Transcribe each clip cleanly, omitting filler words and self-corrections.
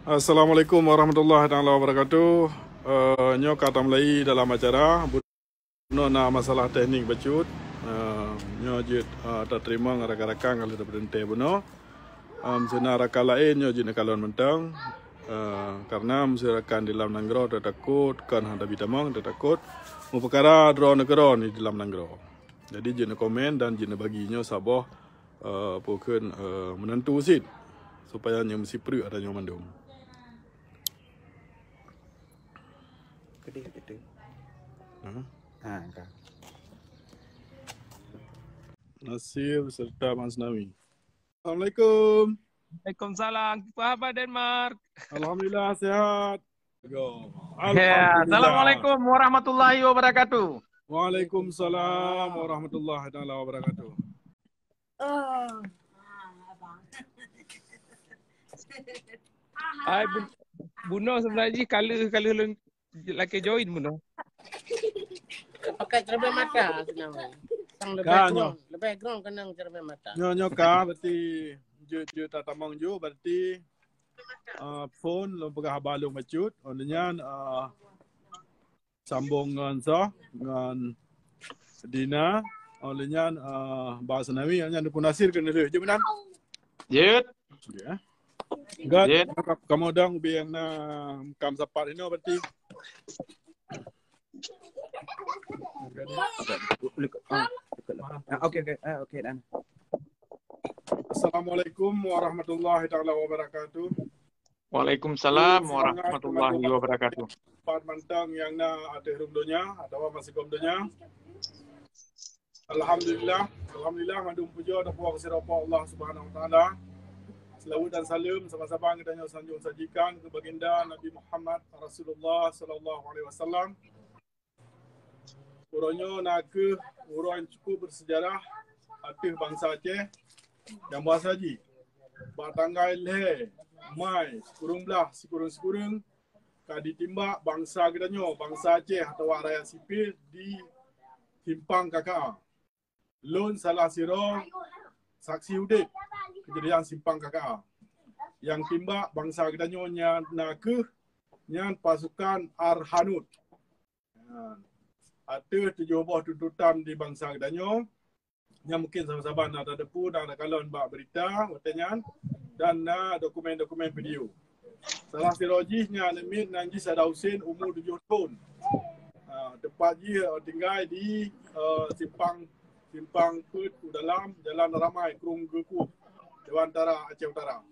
Assalamualaikum warahmatullahi taala wabarakatuh. Nyo kata Melayu dalam acara buno na masalah teknik bacut. Nyo jut tak terima rakan-rakan kalau dah berhenti buno. Sena rakan lain nyo jut kalon mentang. Karena mesti rakan di dalam nanggro tak takut kan handa bitamang tak takut. Mu perkara draw negara ni di dalam nanggro. Jadi jut komen dan jut bagi nyo sabah pokon menentu sit supaya nyo mesti perlu ada nyo mandum. Gede. Kak. Nasir serta Mas Nawi. Assalamualaikum. Waalaikumsalam. Apa Denmark? Alhamdulillah sehat. Go. Ya, Assalamualaikum warahmatullahi wabarakatuh. Waalaikumsalam warahmatullahi taala wabarakatuh. Hai Buno sebenarnya kalau laki join Buno. Pakai cermin mata sebenarnya. Sang lebih ground kena cermin mata. Nyo ka berarti je tatamang ju berarti phone lo pegah balung macut onnya sambung dengan Dina olehnya bahasa Nawi nya pun Nasir kena je benar. Jet. Ya. Gad, kamu dang biang na kam sapat ini berarti. Okey dan. Assalamualaikum warahmatullahi taala wabarakatuh. Waalaikumsalam warahmatullahi wabarakatuh. Part mantang yang na ada rumdonya atau masih komdonya. Alhamdulillah mandum puja dan puas sirapa Allah Subhanahu wa taala. Selawat dan salam sama-sama kita sanjung sajikan ke baginda Nabi Muhammad Rasulullah sallallahu alaihi wasallam. Uronyo nak uron cukup bersejarah atih bangsa Aceh yang bahasa ji. Batanggai le mai kurung belah sikurung-sikurung ka ditimbak bangsa kita bangsa Aceh atau rakyat sipil di Simpang KKA. Lon salah siro saksi udip kejadian Simpang KKA. Yang timbak bangsa kita nya nyan pasukan Arhanud. Ada 7 buah tuntutan di bangsa kita yang mungkin sama-sama nak ada depu dan ada kalon bak berita bertanya dan dokumen-dokumen video. Salah sirojihnya Nemit Nanji Sada Husin umur 7 tahun. Tempat dia tinggal di Simpang Put dalam Jalan Ramai Krung Geku Dewan Tara Aceh Utara.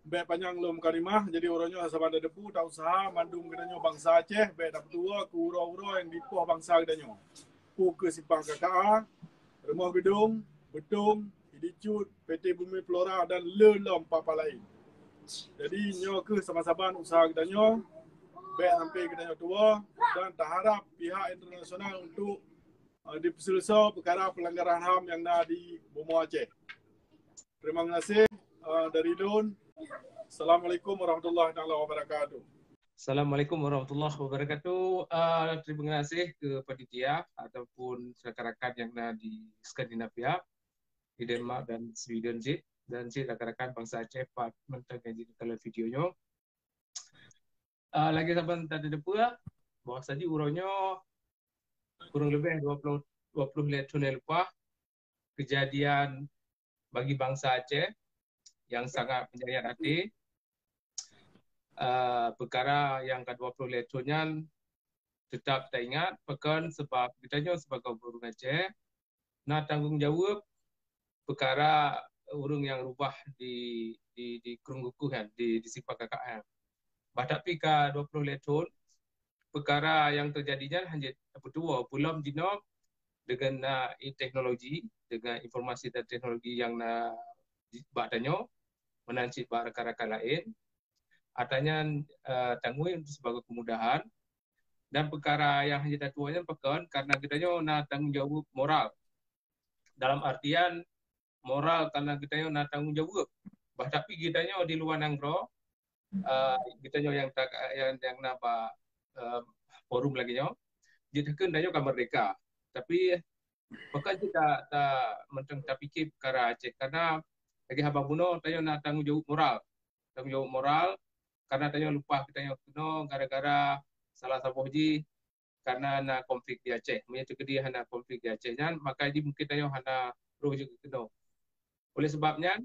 Baik panjang lom karimah jadi orangnya sama ada depu tak usaha mandum kedanyo bangsa Aceh baik dapat tua ke uro-uro yang dipoh bangsa kedanyo. Pu ke Simpang KKA, rumah gedung, betung, idicut, PT Bumi Flora dan lelom papa lain. Jadi nyo ke sama-sama usaha kedanyo baik sampai kedanyo tua dan tak harap pihak internasional untuk diperselesai perkara pelanggaran HAM yang ada di Bumi Aceh. Terima kasih dari Don. Assalamualaikum warahmatullahi wabarakatuh. Assalamualaikum warahmatullahi wabarakatuh. Terima kasih ke panitia ataupun rakan-rakan yang ada di Skandinavia, di Denmark dan Sweden dan rakan-rakan bangsa Aceh Pak mentang jadi kalau videonya. Lagi sampai tadi depa bahwa saja uronyo kurang lebih 20 tahun lepas kejadian bagi bangsa Aceh yang sangat menyayat hati. Perkara yang ke-20 tahunnya tetap tak ingat pekan sebab kita sebagai burung Aceh nak tanggungjawab perkara urung yang rubah di Kerungguku kan di Simpang KKA. Tapi ke 20 tahun perkara yang terjadinya hanya berdua belum dinok dengan teknologi dengan informasi dan teknologi yang badannya menancip rakan-rakan lain artinya tanggung sebagai kemudahan dan perkara yang hanya tuanya pekan karena kitanya nak tanggung jawab moral dalam artian moral karena kitanya nak tanggung jawab tapi kitanya di luar nanggro kitanya yang napa forum lagi nyo jadi kendanya ke merdeka tapi pekan kita tak mentang tak fikir perkara Aceh karena lagi haba buno tayo na tanggung jawab moral tanggung moral karena tanya lupa kita yang kuno gara-gara salah satu ji karena na konflik di Aceh, menyatu ke dia hana konflik di Aceh nya, maka di mungkin tanya hana rujuk kuno. Oleh sebabnya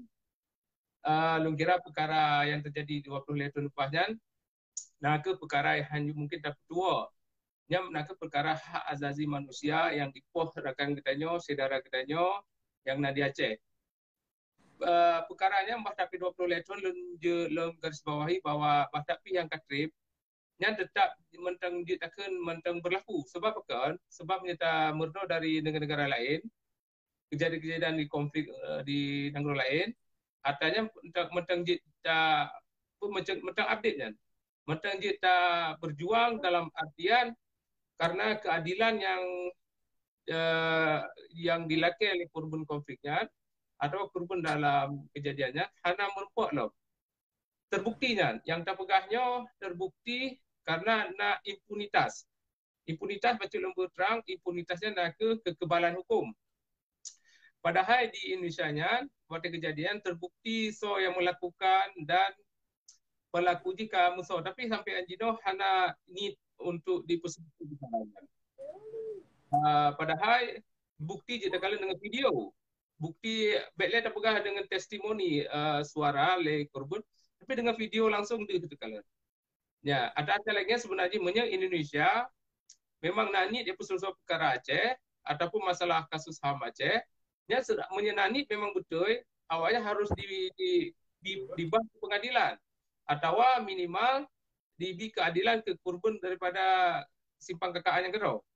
lung kira perkara yang terjadi 20 tahun lepasnya, nah ke perkara yang mungkin tak tua, yang nak ke perkara hak azazi manusia yang dipoh rakan kita saudara kita yang na di Aceh. Perkaranya mbah tapi 20 tahun lum garis bawahi bahwa mbah tapi yang katrip yang tetap mentang ditakan mentang berlaku sebab apa? Sebab kita murno dari negara-negara lain kejadian-kejadian di konflik di negara lain artinya mentang kita mentang update kan mentang kita berjuang dalam artian karena keadilan yang dilakukan oleh korban konfliknya atau korban dalam kejadiannya hanya merupakan loh. Terbuktinya, yang terpegahnya terbukti karena na impunitas. Impunitas betul lembut terang, impunitasnya nak kekebalan hukum. Padahal di Indonesia-nya, pada kejadian terbukti so yang melakukan dan pelaku jika musuh. Tapi sampai anjino hanya need untuk dipersetujukan. Padahal bukti jika kalian dengan video. Bukti baiklah tak pegah dengan testimoni suara oleh korban, tapi dengan video langsung di itu kalian. Ya, ada lagi sebenarnya Indonesia memang nani dia pusat perkara Aceh ataupun masalah kasus HAM Aceh, ya sudah menyenani memang betul awalnya harus dibahas pengadilan atau minimal diberi keadilan ke korban daripada simpang kekaan yang gerau.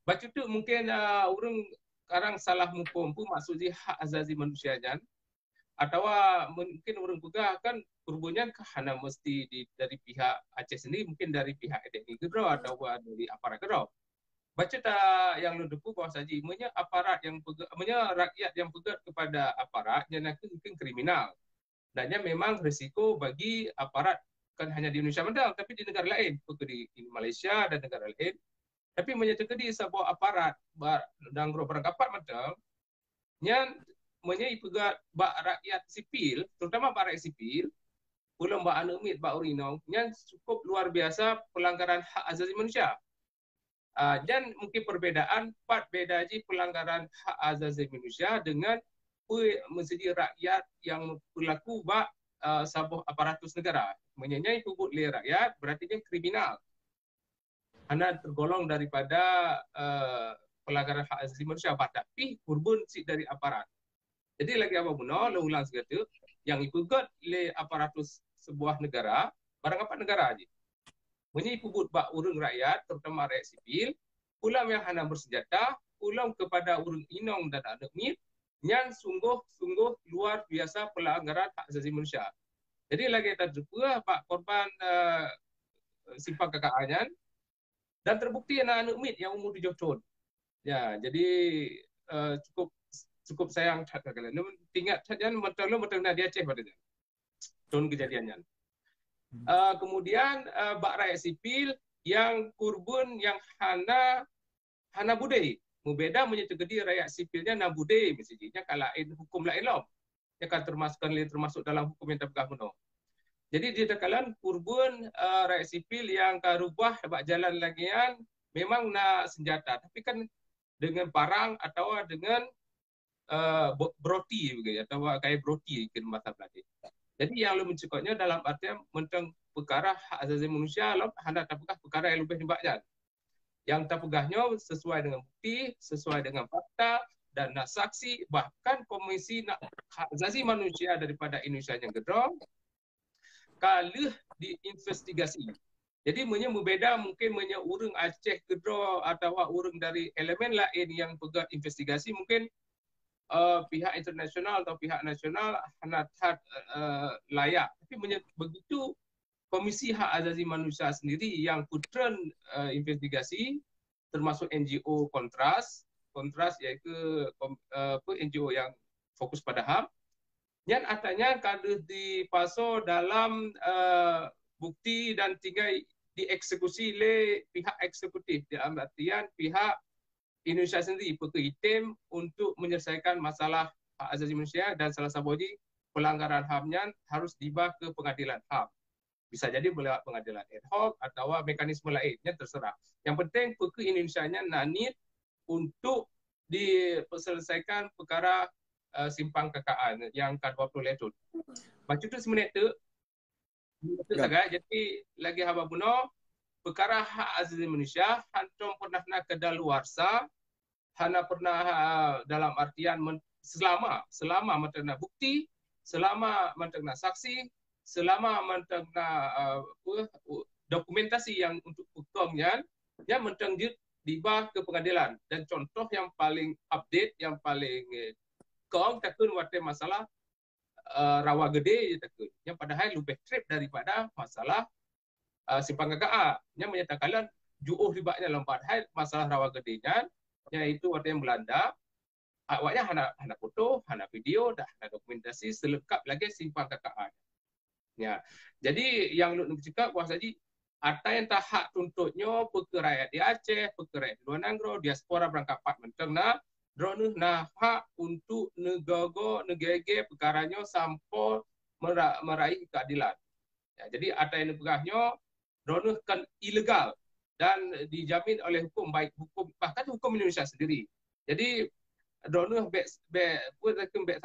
Baca tu mungkin orang sekarang salah hukum pun maksudnya hak azazi manusia jan atau mungkin orang pegah kan kurbannya hanya mesti dari pihak Aceh sendiri mungkin dari pihak EDI Gedro atau dari aparat Gedro. Baca tak yang lu depu bahwa saja aparat yang rakyat yang pegat kepada aparat yang mungkin kriminal. Dan memang risiko bagi aparat kan hanya di Indonesia mendang tapi di negara lain seperti di Malaysia dan negara lain. Tapi menyatakan di sebuah aparat dan berangkapat macam yang pegat rakyat sipil, terutama rakyat sipil, belum bak anumit bak urinong yang cukup luar biasa pelanggaran hak asasi manusia. Dan mungkin perbedaan beda je pelanggaran hak asasi manusia dengan mesti rakyat yang berlaku bak sebuah aparatus negara. Menyanyai kubut oleh rakyat berarti dia kriminal. Hanya tergolong daripada pelanggaran hak asasi manusia, tapi korban si dari aparat. Jadi lagi apa guna, lo ulang segala yang ipugat oleh aparatus sebuah negara, barang apa negara aja. Menyi ipugut bak urung rakyat, terutama rakyat sipil, ulam yang hanya bersenjata, ulam kepada urung inong dan anak mit, yang sungguh luar biasa pelanggaran hak asasi manusia. Jadi lagi terjumpa pak korban simpang kekaannya, dan terbukti anak mit yang umur 7 tahun. Ya, jadi cukup sayang kalian. Tinggal saja betul di Aceh pada tahun kejadiannya. Kemudian bak rakyat sipil yang korban yang hana budai. Membeda menyetujui rakyat sipilnya na budai mestinya kalau hukum lain loh. Yang akan termasuk dalam hukum yang terpegang kuno. Jadi di tekalan korban rakyat sipil yang karubah dapat jalan lagian memang nak senjata, tapi kan dengan parang atau dengan broti begitu atau kayak broti ke mata belakang. Jadi yang lebih mencukupnya dalam artian mentang perkara hak asasi manusia lo hendak apakah perkara yang lebih hebatnya. Yang terpegahnya sesuai dengan bukti, sesuai dengan fakta dan nak saksi bahkan komisi nak hak asasi manusia daripada Indonesia yang gedong kalah diinvestigasi. Jadi membeda mungkin urang Aceh Gedro atau urang dari elemen lain yang pegat investigasi mungkin pihak internasional atau pihak nasional hendak layak. Tapi begitu Komisi Hak Asasi Manusia sendiri yang putran investigasi termasuk NGO Kontras iaitu NGO yang fokus pada HAM. Yang artinya kalau dipasok dalam bukti dan tinggal dieksekusi oleh pihak eksekutif dalam artian pihak Indonesia sendiri, pekeh item untuk menyelesaikan masalah hak asasi manusia dan salah satu pelanggaran HAM-nya harus dibawa ke pengadilan HAM. Bisa jadi lewat pengadilan ad hoc atau mekanisme lainnya, terserah. Yang penting PK Indonesia-nya nanit untuk diselesaikan perkara simpang KKA yang K20 letun. Macam tu semenit tu. Jadi lagi haba buno perkara hak asasi manusia hantum pernah nak kedaluarsa, hana pernah dalam artian selama mentena bukti, selama mentena saksi, selama mentena dokumentasi yang untuk hukumnya, yang menteng dibawa ke pengadilan. Dan contoh yang paling update, yang paling kong takun wate masalah rawa gede takun. Yang padahal lebih trip daripada masalah simpang KKA. Yang menyatakan juuh ribaknya lompat hai masalah rawa gedenya, yaitu wate yang Belanda. Awaknya hana foto, hana video, dah hana dokumentasi selengkap lagi simpang KKA. Ya. Jadi yang lu cakap puas haji ada yang tak hak tuntutnya peke rakyat di Aceh, peke rakyat di luar negara, diaspora berangkat pat menteng na drone nah hak untuk negara perkaranya sampai meraih keadilan. Ya, jadi ada yang pegahnya drone kan ilegal dan dijamin oleh hukum, baik hukum bahkan hukum Indonesia sendiri. Jadi drone baik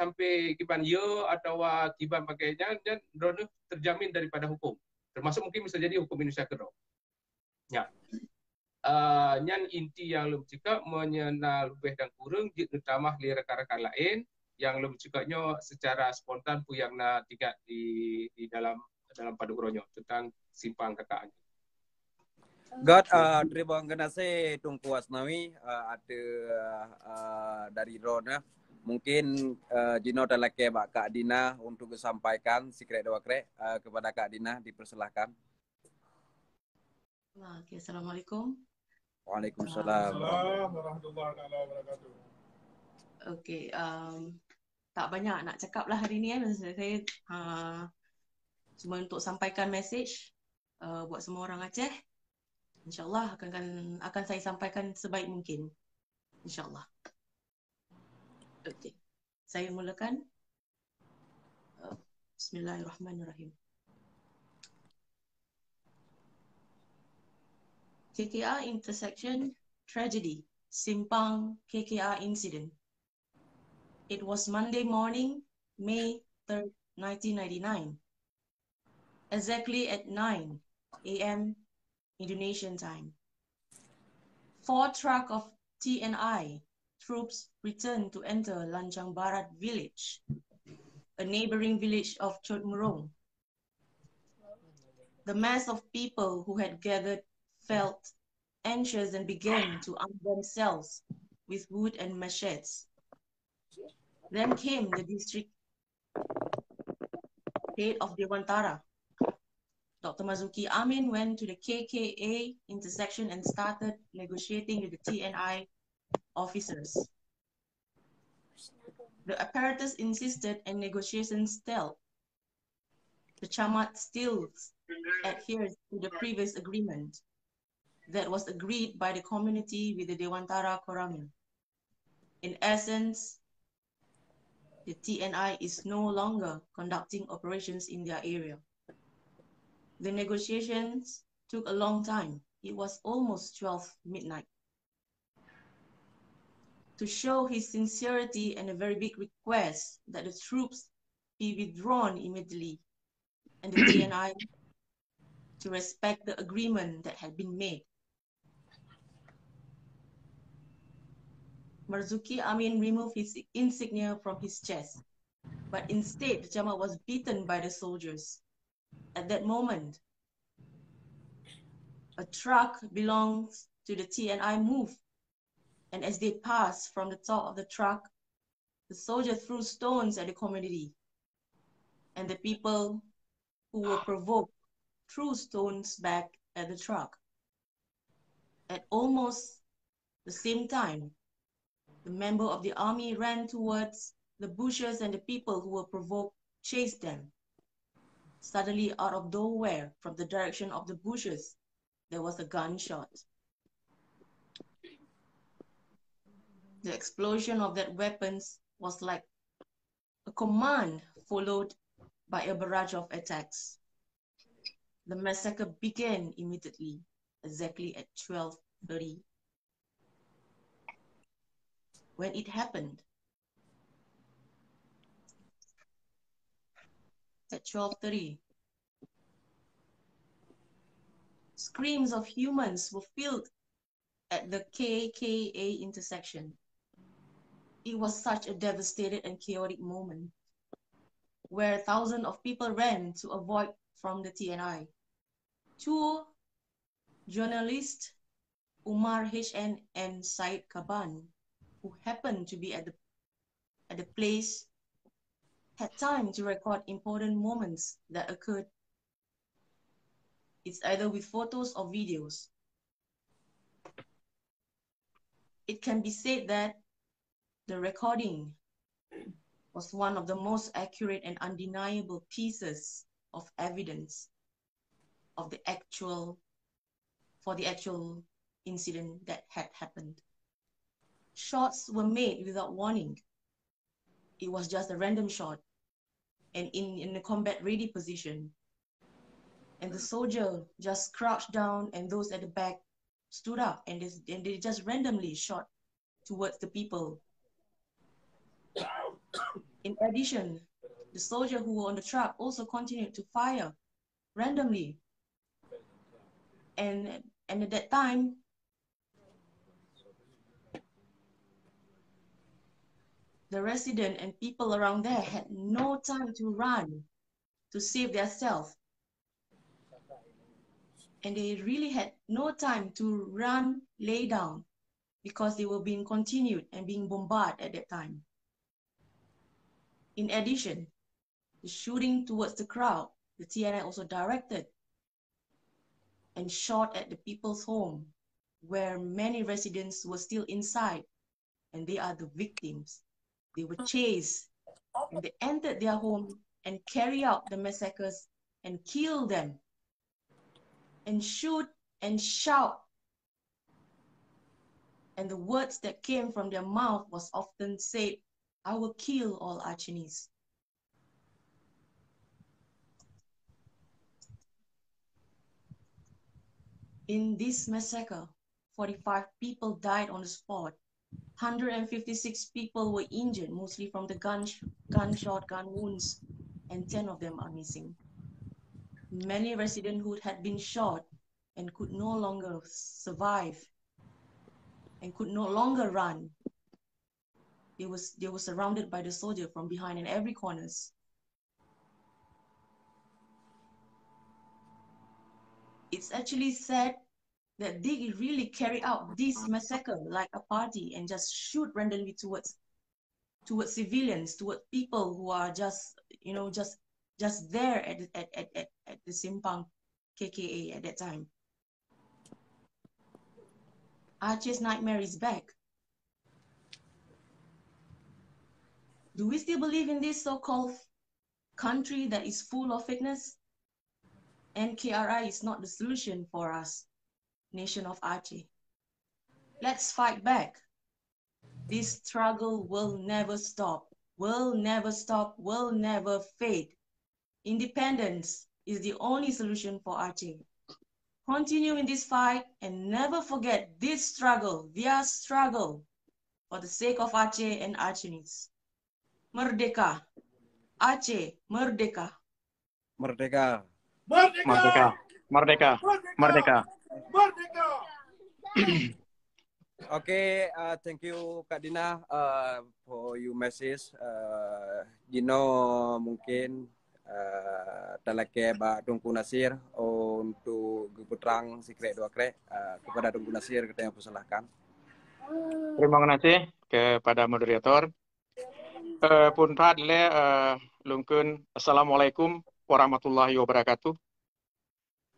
sampai kiban ya atau kiban pakainya dan drone terjamin daripada hukum. Termasuk mungkin bisa jadi hukum Indonesia kedua. Ya. Yang inti yang lebih cakap menyenal lebih dan kurang ditambah li rekan-rekan lain yang lebih cakapnya secara spontan pu yang nak tingkat di dalam paduronyo tentang simpang KKA. God, terima kasih Tungku Asnawi ada dari Rona. Mungkin Jino dan laki Kak Dina untuk disampaikan sikret doa kepada Kak Dina, dipersilahkan. Okay, Assalamualaikum. Waalaikumsalam warahmatullahi wabarakatuh. Okay, tak banyak nak cakap lah hari ni saya cuma untuk sampaikan message buat semua orang Aceh. InsyaAllah akan saya sampaikan sebaik mungkin. InsyaAllah. Okay. Saya mulakan. Bismillahirrahmanirrahim. KKR intersection tragedy. Simpang KKR incident. It was Monday morning, May 3rd, 1999. Exactly at 9 a.m. Indonesian time. 4 trucks of TNI troops returned to enter Lanjang Barat village, a neighboring village of Chot Murong. The mass of people who had gathered felt anxious and began to arm themselves with wood and machetes. Then came the district head of Dewantara. Dr. Marzuki Amin went to the KKA intersection and started negotiating with the TNI officers. The apparatus insisted and negotiations stalled. The Chamat still adheres to the previous agreement that was agreed by the community with the Dewantara Koramil. In essence, the TNI is no longer conducting operations in their area. The negotiations took a long time. It was almost 12 midnight. To show his sincerity and a very big request that the troops be withdrawn immediately and the TNI to respect the agreement that had been made. Marzuki Amin removed his insignia from his chest, but instead the Jama was beaten by the soldiers. At that moment, a truck belongs to the TNI moved, and as they passed from the top of the truck, the soldiers threw stones at the community, and the people who were provoked threw stones back at the truck. At almost the same time, the member of the army ran towards the bushes and the people who were provoked chased them. Suddenly, out of nowhere, from the direction of the bushes, there was a gunshot. The explosion of that weapons was like a command followed by a barrage of attacks. The massacre began immediately, exactly at 12:30. When it happened, at 12:30, screams of humans were filled at the KKA intersection. It was such a devastated and chaotic moment where thousands of people ran to avoid from the TNI. Two journalists, Umar HN and Said Kaban, who happened to be at the place, had time to record important moments that occurred. It's either with photos or videos. It can be said that the recording was one of the most accurate and undeniable pieces of evidence of the actual incident that had happened. Shots were made without warning. It was just a random shot and in a combat-ready position. And the soldier just crouched down and those at the back stood up and they just randomly shot towards the people. In addition, the soldier who were on the truck also continued to fire randomly. And at that time, the resident and people around there had no time to run to save themselves. And they really had no time to run, lay down, because they were being continued and being bombarded at that time. In addition, the shooting towards the crowd, the TNI also directed and shot at the people's home, where many residents were still inside, and they are the victims. They were chased, and they entered their home and carry out the massacres and kill them, and shoot and shout. And the words that came from their mouth was often said, "I will kill all Acehnese." In this massacre, 45 people died on the spot. 156 people were injured, mostly from the gun wounds, and 10 of them are missing. Many residents who had been shot and could no longer survive and could no longer run. They were surrounded by the soldier from behind in every corners. It's actually said that they really carry out this massacre like a party and just shoot randomly towards civilians, towards people who are just there at the Simpang KKA at that time. Aceh's nightmare is back. Do we still believe in this so-called country that is full of fakeness? NKRI is not the solution for us, nation of Aceh. Let's fight back. This struggle will never stop, will never stop, will never fade. Independence is the only solution for Aceh. Continue in this fight and never forget this struggle, their struggle, for the sake of Aceh and Acehnese. Merdeka. Aceh, merdeka. Merdeka. Merdeka! Merdeka. Merdeka. Merdeka! Okay, thank you Kak Dina for your message. Gino mungkin talake ba Tunku Nasir untuk Geputrang Sikret Dua Krek kepada Tunku Nasir kita yang persilahkan. Terima kasih kepada moderator. Pun pad le lungkun Assalamualaikum warahmatullahi wabarakatuh.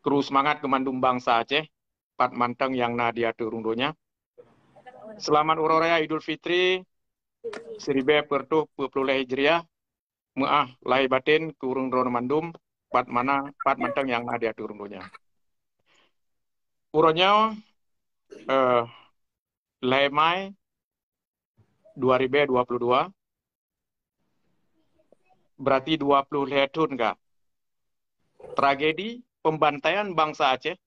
Kru semangat kemandung bangsa Aceh, pat manteng yang nadia turundonya. Selamat Uraya Idul Fitri 1440 Hijriah. Maah lahir batin kurung drone mandum pat manteng yang nadia turundonya. Uronya lahir Mai 2022. berarti 20 tahun kah? Tragedi pembantaian bangsa Aceh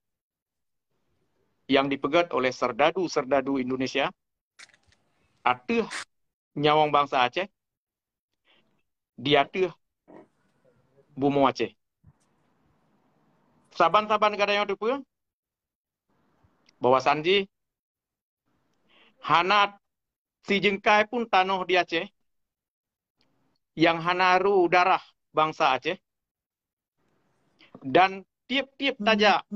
yang dipegat oleh serdadu-serdadu Indonesia ateh nyawang bangsa Aceh diateh bumo Aceh. Saban-saban kadang tu pun bahwa Sanji hanat si jengkai pun tanah di Aceh yang hanaru darah bangsa Aceh dan tiap-tiap tajak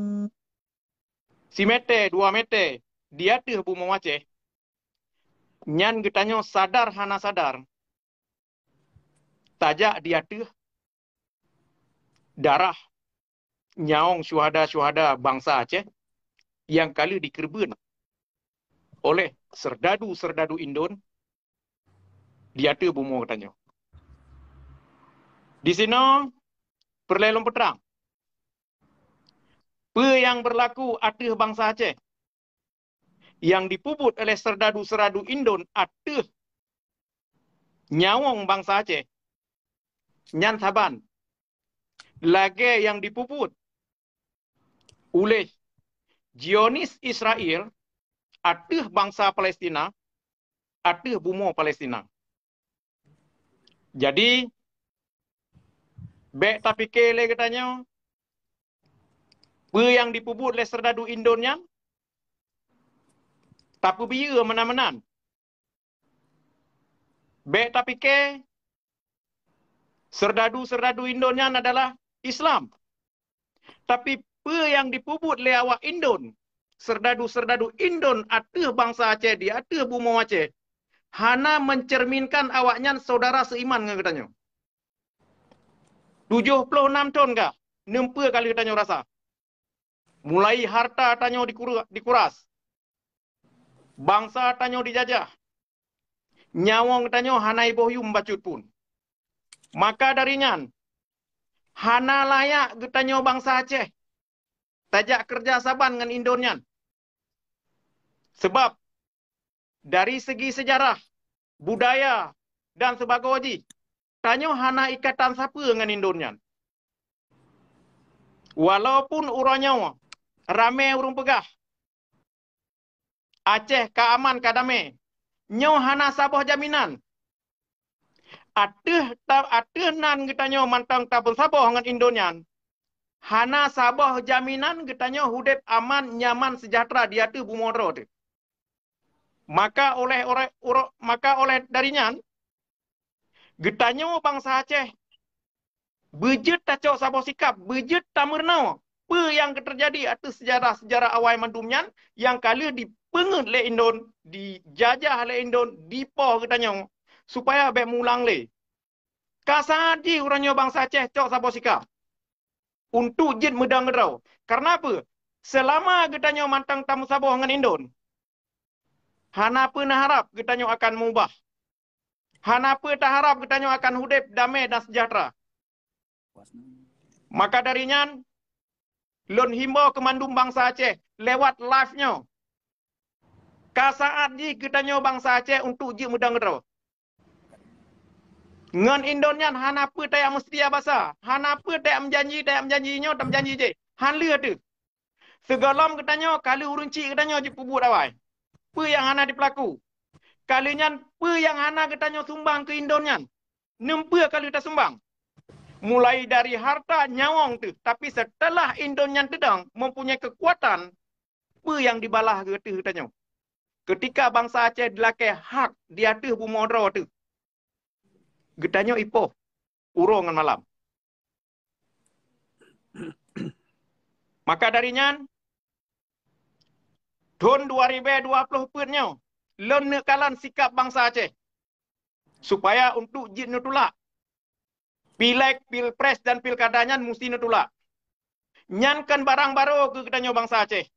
si mete 2 mete dia tuh bumo Aceh nyan getanyo sadar hana sadar tajak dia tuh darah nyaong syuhada-syuhada bangsa Aceh yang kali dikerben oleh serdadu-serdadu Indon dia tuh bumo getanyo. Di sini perlelom peterang. Apa yang berlaku atas bangsa Aceh yang dipuput oleh serdadu-serdadu Indon atas nyawang bangsa Aceh. Nyan saban. Lagi yang dipuput oleh Zionis Israel atas bangsa Palestina, atas bumo Palestina. Jadi, bek tapi kele katanya, apa yang dipuput oleh serdadu Indonnya, tapi biar menan-menan. Bek tapi ke, serdadu-serdadu Indonnya adalah Islam. Tapi apa yang dipuput oleh awak Indon, serdadu-serdadu Indon atas bangsa Aceh di atas bumo Aceh, hana mencerminkan awaknya saudara seiman dengan katanya. 76 tahun kah? 60 kali katanya rasa. Mulai harta tanyo dikuras. Bangsa tanyo dijajah. Nyawang tanyo hanai bohyum bacut pun. Maka darinya, hana layak getanyo bangsa Aceh. Tajak kerja saban dengan Indonyan. Sebab, dari segi sejarah, budaya, dan sebagainya, tanyo hana ikatan siapa dengan Indonyan. Walaupun urangnya ramai urung pegah. Aceh ka aman ka damai. Nyo hana sabah jaminan. Ateh nan getanyo mantang tabun sabah dengan Indonyan. Hana sabah jaminan getanyo hudep aman, nyaman, sejahtera di atas bumodro tu. Maka oleh darinya getanyo bangsa Aceh bejet tacok sabah sikap, bejet tamernau. Apa yang terjadi atas sejarah-sejarah awal mandumnya yang kali dipengut oleh Indon, dijajah oleh Indon, dipoh getanyo supaya be mulang le. Kasadi orangnya bangsa Aceh cok sabah sikap. Untuk jid medang gerau. Karena apa? Selama getanyo mantang tamu sabah dengan Indon, hana pernah harap getanyo akan mengubah. Hana pernah harap getanyo akan hudip damai dan sejahtera. Maka darinya, lon himbau ke mandum bangsa Aceh lewat live-nya. Kasaat di getanyo bangsa Aceh untuk jid medang gerau. Ngan Indonyan hana apa tak mesti bahasa. Hana apa tak menjanjinya, tak menjanji je. Han leh tu. Segalam katanya kali urunci katanya je pubut awal. Apa yang hana dipelaku? Kalinya apa yang hana katanya sumbang ke Indonyan? 60 kali tak sumbang. Mulai dari harta nyawang tu. Tapi setelah Indonyan tedang mempunyai kekuatan, apa yang dibalah ke katanya? Ketika bangsa Aceh dilakai hak di atas bumodro tu. Getanyo ipoh urung malam. Maka darinya tahun 2020 punnya lenekalan sikap bangsa Aceh supaya untuk jid nutulak pileg, pilpres dan pilkadanya mesti nutulak. Nyan kan barang baru ke getanyo bangsa Aceh.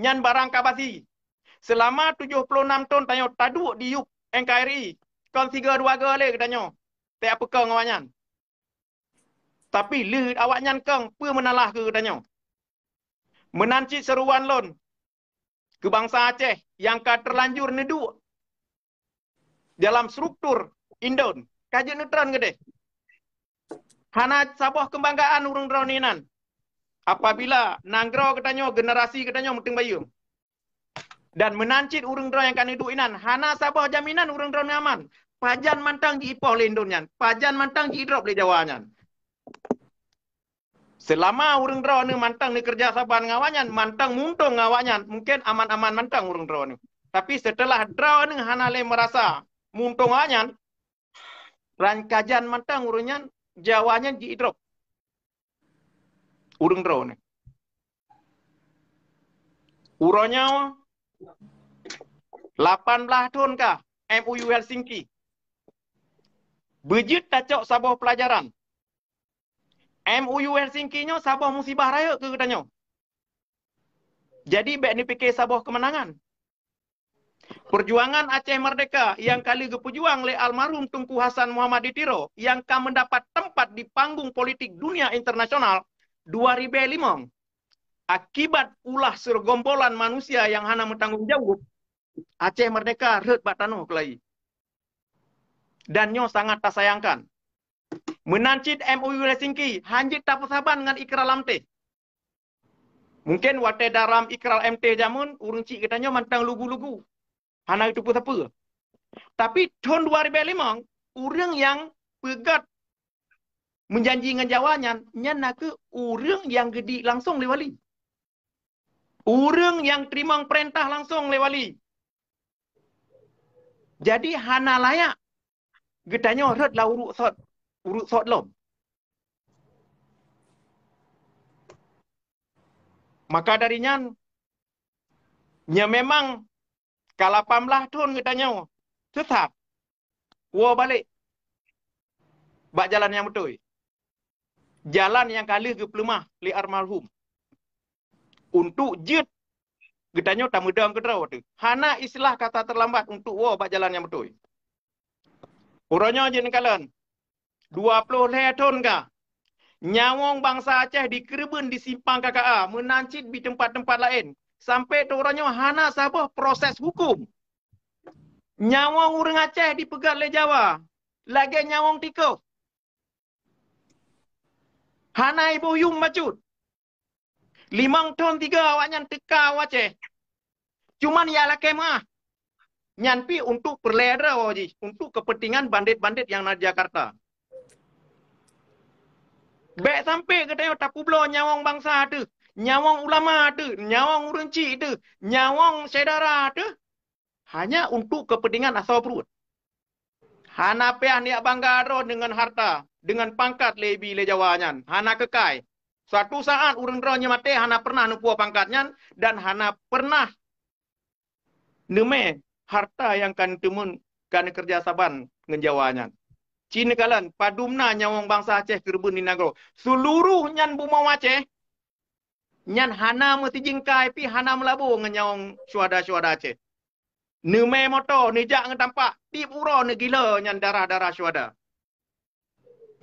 Nyan barang kabasi. Selama 76 tahun tanyo taduk di yuk NKRI. Kon 3-2 gale getanyo. Tak apa keng awaknya. Tapi le awaknya keng apa menalah ke katanya. Menancit seruan lon ke bangsa Aceh yang terlanjur neduk dalam struktur Indon. Kajian neutron ke deh. Hana saboh kebanggaan urang droninan. Apabila nanggro katanya generasi katanya muting bayu. Dan menancit urang dron yang kan hidup inan. Hana saboh jaminan urang dron aman. Pajan mantang di ipoh lindunyan. Pajan mantang di idrop le jawanyan. Selama urang dron ni mantang ni kerja saban ngawanyan, mantang muntung ngawanyan, mungkin aman-aman mantang urang dron ni. Tapi setelah drone ni hana le merasa muntung ngawanyan, rankajan mantang urunyan jawanyan di idrop. Urang dron ni. Uronya 18 tahun kah MOU Helsinki. Bejit tacok saboh pelajaran. MOU Helsinki nyo saboh musibah raya ke katanya. Jadi baik ni fikir saboh kemenangan. Perjuangan Aceh Merdeka yang kali keperjuang oleh almarhum Tunku Hasan Muhammad Ditiro yang akan mendapat tempat di panggung politik dunia internasional 2005. Akibat ulah sergombolan manusia yang hana bertanggung jawab, Aceh Merdeka ret batano kelai. Dan nyo sangat tak sayangkan. Menancit MOU Helsinki, hanjit tak persahaban dengan Ikral Amte. Mungkin waktu dalam Ikral MT jamun, urung cik katanya mantang lugu-lugu. Hana itu pun apa. Tapi tahun 2005, orang yang pegat menjanji dengan jawabannya, nyana ke orang yang gedi langsung le wali. Orang yang terima perintah langsung le wali. Jadi hana layak. Getanya red lah urut sot lom. Maka darinya, nya memang kalau 18 tahun getanya tetap wo balik bak jalan yang betul. Jalan yang kali ke pelemah li almarhum. Untuk jet getanya tak mudang kedraw tu. Hana istilah kata terlambat untuk wo bak jalan yang betul. Orangnya je nekalan 20 tahun kah nyawang bangsa Aceh dikerben di simpang KKA menancit di tempat-tempat lain sampai tu orangnya hana sabah proses hukum. Nyawang orang Aceh dipegat oleh Jawa lagi nyawang tiko. Hana ibu yung macut. 5 tahun 3 awaknya teka Aceh. Cuman ya lah kemah. Nyampi untuk perlera wajib, untuk kepentingan bandit-bandit yang ada di Jakarta. Baik sampai katanya tak publo nyawang bangsa tu, nyawang ulama tu, nyawang urunci tu, nyawang saudara tu, hanya untuk kepentingan asal perut. Hana peah niak bangga dengan harta, dengan pangkat lebih le jawanyan, hana kekai. Suatu saat urang dronnya mati, hana pernah nupu pangkatnya dan hana pernah neme harta yang kan temun kan kerja saban ngenjawanyan. Cina kalan padumna nyawang bangsa Aceh kerbun di negara. Seluruh nyan bumau Aceh nyan hana mesti jingkai pi hana melabu nyawang syuhada-syuhada Aceh. Neme moto nijak ngetampak tip uro ne gila nyan darah-darah syuhada.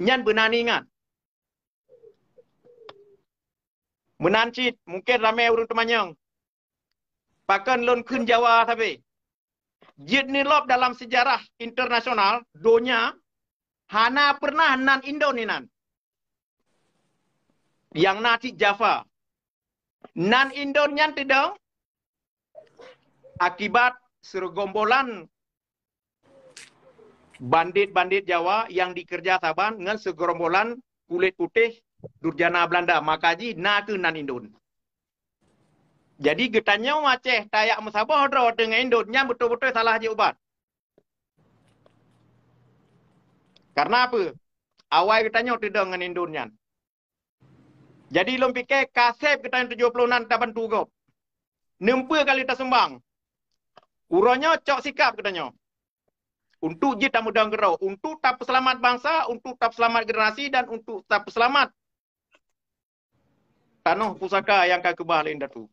Nyan benani ingat. Menancit mungkin ramai urang temanyang. Pakan lon kun Jawa tapi jet nilop dalam sejarah internasional dunia hana pernah nan Indo ni nan. Yang nasi Java. Nan Indo nyan tidak akibat sergombolan bandit-bandit Jawa yang dikerja saban dengan segerombolan kulit putih Durjana Belanda. Makaji na ke nan Indo. Jadi getanya Aceh tayak mesabah dro dengan Indo nya betul-betul salah je ubat. Karena apa? Awal getanya tidak dengan Indo nya. Jadi lom fikir kasep getanya 76 taban tugop. Nempa kali tersembang. Uranya cok sikap getanya. Untuk je tak mudah gerau, untuk tak selamat bangsa, untuk tak selamat generasi dan untuk tak selamat tanah pusaka yang akan kebah lain datu.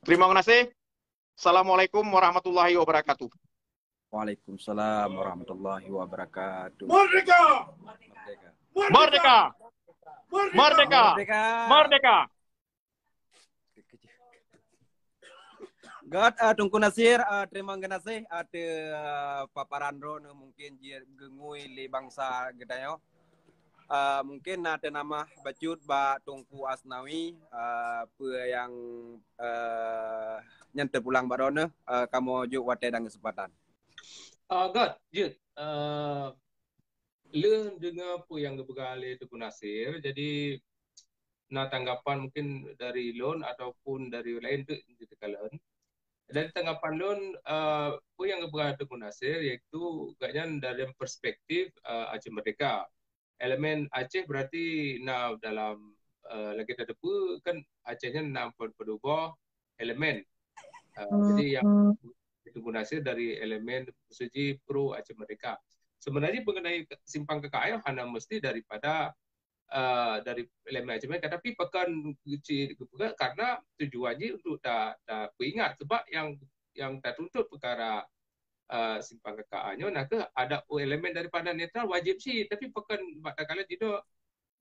Terima kasih. Assalamualaikum warahmatullahi wabarakatuh. Waalaikumsalam warahmatullahi wabarakatuh. Merdeka! Merdeka! Merdeka! Merdeka! God, Tunku Nasir, terima kasih ada paparan ro mungkin dia gengui li bangsa kita yo. mungkin ada nama bacut ba Tungku Asnawi apa yang yang terpulang barona kamu juk wate dan kesempatan. God, Jud. Le dengar apa yang bergali Tuku Nasir. Jadi nak tanggapan mungkin dari Lon ataupun dari lain tu kalian. Dari tanggapan Lon apa yang bergali Tuku Nasir iaitu agaknya dari perspektif Aceh Merdeka. Elemen Aceh berarti nak dalam lagi tak depu kan Acehnya nampak berubah elemen. Jadi yang Tuku Nasir dari elemen suci pro Aceh Merdeka. Sebenarnya mengenai simpang KKL hanya mesti daripada dari elemen Aceh Merdeka, tapi pekan karena tujuannya untuk dah ingat sebab yang tak tuntut perkara simpang KKL-nya nak ada elemen daripada netral wajib sih, tapi pekan kala tidak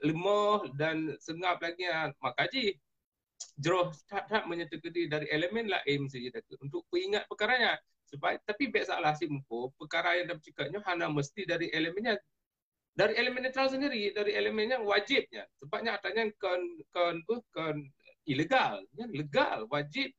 lemah dan sengap lagi makaji jeroh tak menyetujui dari elemen lain saja untuk ingat perkaranya. Sebab tapi baik salah si muka perkara yang dapat cakapnya hanya mesti dari elemennya, dari elemen netral sendiri, dari elemennya wajibnya. Sebabnya katanya kan ilegal, legal, wajib.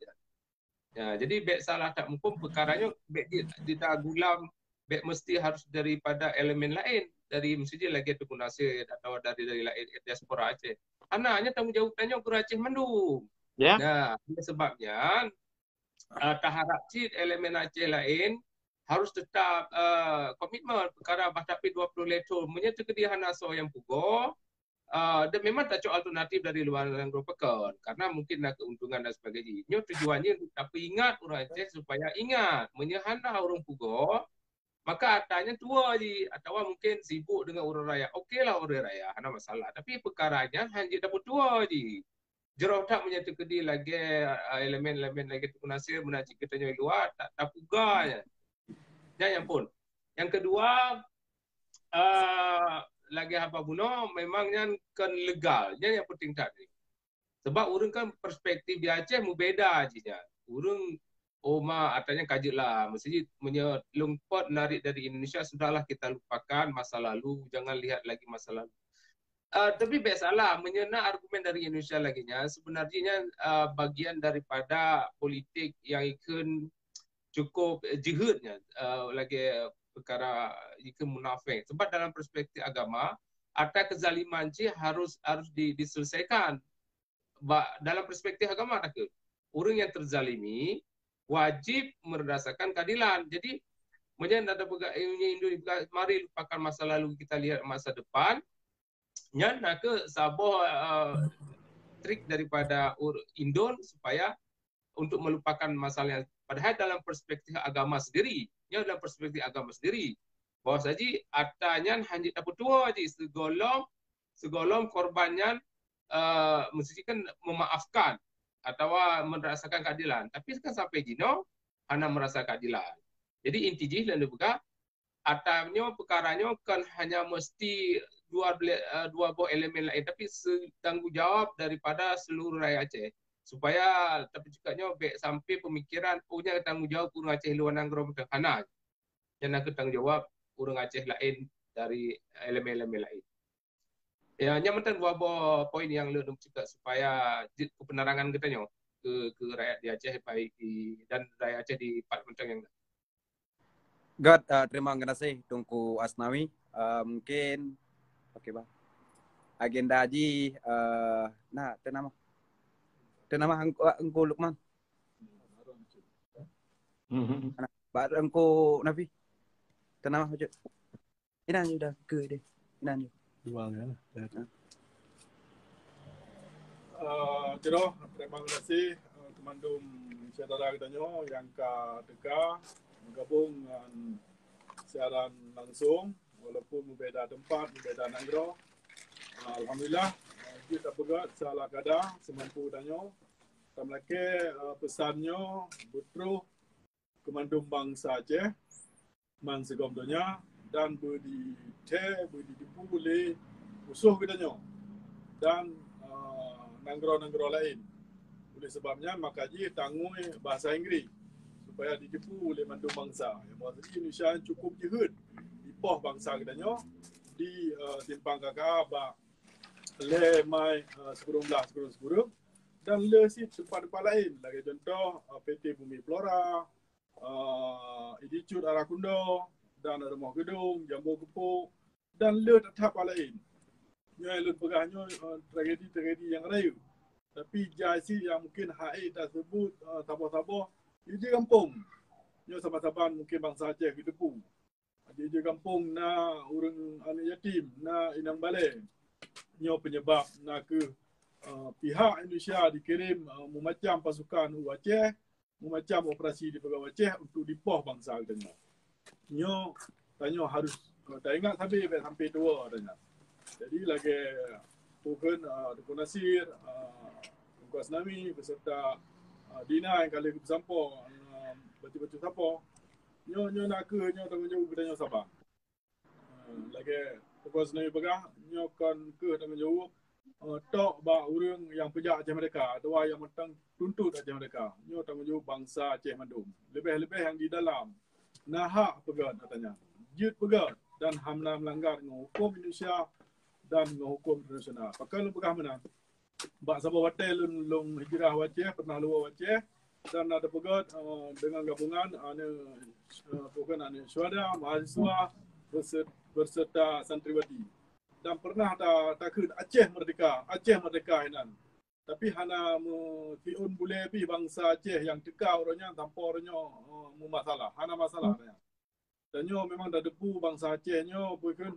Ya, jadi baik salah tak muka perkaranya baik ditagulam baik mesti harus daripada elemen lain, dari mesti lagi Tuku Nasir atau dari lain diaspora Aceh. Hanya tanggungjawabnya ke Aceh Mendung. Ya. Nah, sebabnya tak harap cik elemen Aceh lain harus tetap komitmen perkara tapi 20 leto menyertai kediahan aso yang pugo dan memang tak cukup alternatif dari luar yang berpekan karena mungkin nak keuntungan dan sebagainya. Ini tujuannya untuk tapi ingat orang Aceh supaya ingat menyehana orang pugo maka atanya tua je atau mungkin sibuk dengan orang raya. Okeylah orang raya, ada masalah. Tapi perkaranya hanya dapat tua je. Jerau tak menyertai lagi elemen-elemen lagi Tuku Nasir menajik kita yang luar tak puganya. Yang pun. Yang kedua lagi apa buno memangnya kan legal. Yang penting tadi. Sebab orang kan perspektif di Aceh mu beda aja. Orang Oma atanya kaji lah. Mesti menyelumpat narik dari Indonesia sudahlah kita lupakan masa lalu. Jangan lihat lagi masa lalu. Tapi biasalah menyena argumen dari Indonesia laginya sebenarnya bagian daripada politik yang ikut cukup jihadnya lagi perkara ikut munafik sebab dalam perspektif agama ada kezaliman harus diselesaikan dalam perspektif agama ada orang yang terzalimi wajib merasakan keadilan. Jadi menyena ada Indonesia mari lupakan masa lalu kita lihat masa depan. Nak ke sabah trik daripada Indon supaya untuk melupakan masalah yang padahal dalam perspektif agama sendiri, dalam perspektif agama sendiri, bahawa saja atanya hanya dapat dua aja segolong korbannya mesti kan memaafkan atau merasakan keadilan. Tapi kan sampai gino hanya merasa keadilan. Jadi intinya dan juga atanya perkaranya kan hanya mesti dua buah elemen lain tapi tanggungjawab daripada seluruh rakyat Aceh supaya tapi juga sampai pemikiran punya tanggungjawab orang Aceh luar nanggrom terhana yang nak tanggungjawab orang Aceh lain dari elemen-elemen lain. Ya, nyamatan dua buah poin yang lu cakap supaya kebenaran kita ke rakyat di Aceh baik dan rakyat Aceh di Parlimen yang God, terima kasih Tungku Asnawi. Mungkin okey bang. Agenda haji nah tenama engko Lukman. Baru engko Nafi. Tenama hujud. Inan sudah ke deh. Inan. Jual ya. Terima kasih Kemandum saudara kita yang ketika bergabung dengan siaran langsung walaupun berbeza tempat, berbeza negara. Alhamdulillah kita bergerak salah kadar semampu danyo. Tamlake pesannya betul Kemandum bangsa Aceh man segom dunia dan berdidipu oleh musuh kita dan negara-negara lain. Oleh sebabnya makanya tanggung bahasa Inggeris supaya ditipu oleh mandum bangsa. Yang maksudnya Indonesia cukup jihad di bawah bangsa kita di simpang kakak ba le mai sekurung dan le si tempat-tempat lain lagi contoh PT Bumi Flora, Institut Arakundo dan Rumah Gedung, Jambu Gepuk dan le tetap lain. Nya le pegahnya tragedi-tragedi yang rayu. Tapi jasi yang mungkin haid tak sebut sabah-sabah di kampung. Nya sabah-sabah mungkin bangsa Aceh Depu. Di kampung na urang anak yatim na inang balai. Nya penyebab na ke pihak Indonesia dikirim memacam pasukan Aceh, memacam operasi di Pegawai Aceh untuk dipoh bangsa kita. Nyo tanya harus tak ingat sampai dua tanya. Jadi lagi bukan Dukun Nasir, Tunku Asnawi beserta Dina yang kali bersampo baca-baca siapa. Nyo nak ke nyo tanggungjawab kita nyo sabar. Lagi Tunku Asnawi begah nyo kan ke tanggungjawab tok ba urang yang pejak Aceh Merdeka, dua yang mentang tuntut Aceh Merdeka. Nyo tanggungjawab bangsa Aceh Mandum. Lebih-lebih yang di dalam nahak pegat katanya. Jut pegat dan hamna melanggar dengan hukum Indonesia dan dengan hukum internasional. Pakai lu pegah mana? Bak sabah hotel lung hijrah Aceh, pernah luar Aceh dan ada pegat dengan gabungan bukan syuhada, mahasiswa berserta santriwati. Dan pernah tak ke Aceh Merdeka hinan. Tapi hana tiun boleh pi bangsa Aceh yang teka orangnya tanpa orangnya masalah. Hana masalah nya. Dan nyo memang dah depu bangsa Aceh nyo bukan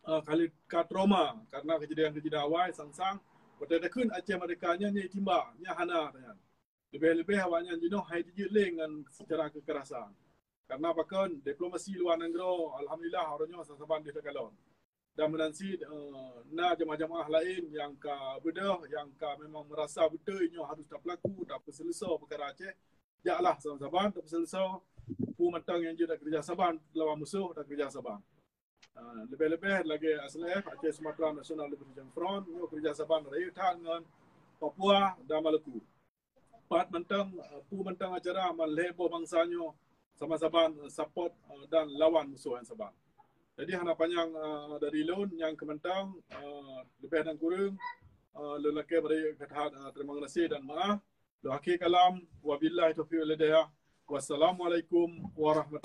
kali trauma karena kejadian awal sang-sang pada dekun Aceh Merdekanya nya timba nya hana nya. Lebih-lebih awaknya jino hai dijeling dengan secara kekerasan. Karena bahkan diplomasi luar negara alhamdulillah orangnya sasaban di Tegalon. Dan menansi na jemaah-jemaah lain yang bedah yang memang merasa betul inyo harus tak berlaku tak berselesai perkara Aceh jaklah saban tak berselesai pu mentang yang dia kerja saban lawan musuh tak kerja saban lebih-lebih lagi ASLF Aceh Sumatera National Liberation Front inyo kerja saban raya dengan Papua dan Maluku pat mentang pu mentang acara malhebo bangsanyo sama-sama support dan lawan musuh yang saban. Jadi harapan yang dari loan yang kementang lebih dan kurang lelaki beri kata terima kasih dan maaf. Doa kalam wabillahi taufiq wal hidayah. Wassalamualaikum warahmatullahi